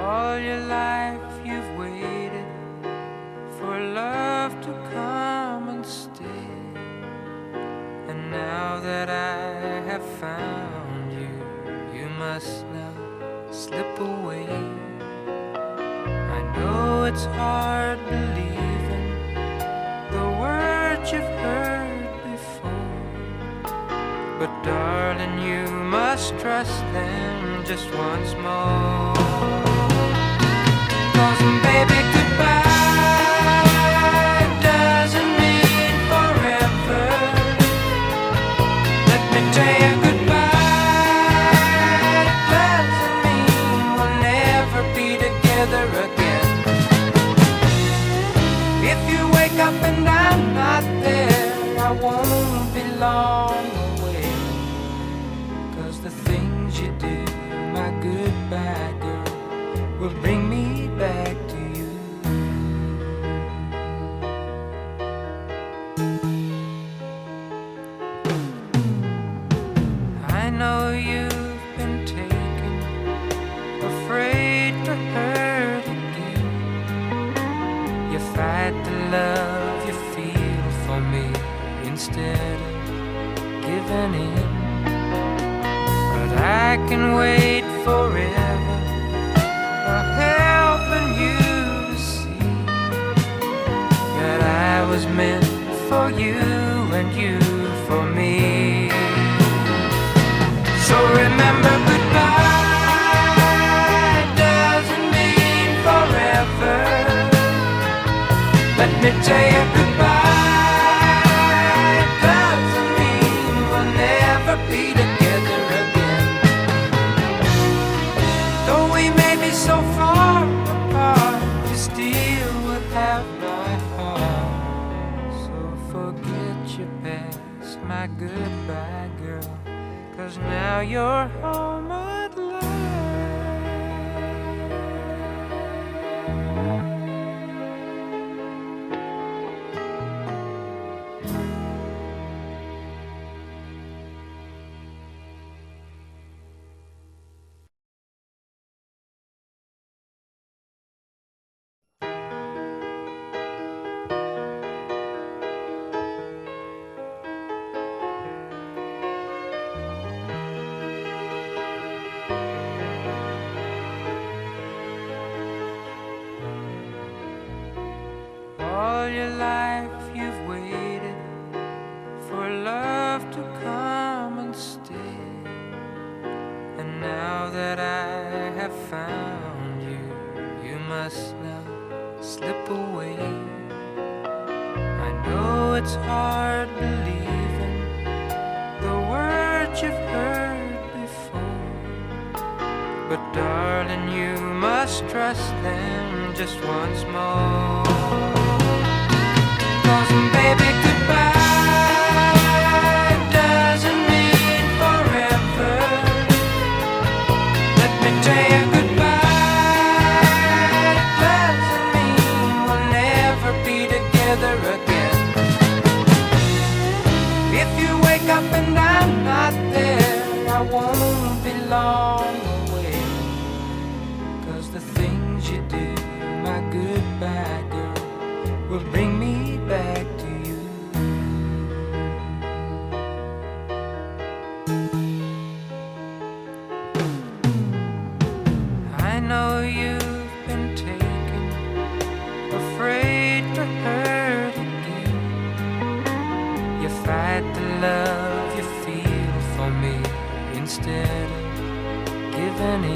All your life you've waited for love to come and stay, and now that I have found you, you must now slip away. I know it's hard believing the words you've heard before, but darling, you must trust them just once more. 'Cause baby, goodbye doesn't mean forever. Let me tell you, goodbye doesn't mean we'll never be together again. If you wake up and I'm not there, I won't be long away. 'Cause the things you do, my goodbye girl, will bring me back to you. I know you've been taken, afraid to hurt again. You fight the love you feel for me instead of giving in. But I can wait forever, helping you to see that I was meant for you and you for me. So remember, goodbye doesn't mean forever. Let me tell you, goodbye doesn't mean we'll never be together again. Though we may be so far apart, you still would have my heart. So forget your past, my goodbye girl, 'cause now you're home at last. All your life you've waited for love to come and stay, and now that I have found you, you must now slip away. I know it's hard believing the words you've heard before, but darling, you must trust them just once more. 'Cause baby, goodbye doesn't mean forever. Let me tell you, goodbye doesn't mean we'll never be together again. If you wake up and I'm not there, I won't be long away. 'Cause the things you do, my goodbye girl, will bring me back to you. I know you've been taken, afraid to hurt again. You fight the love you feel for me instead of giving in.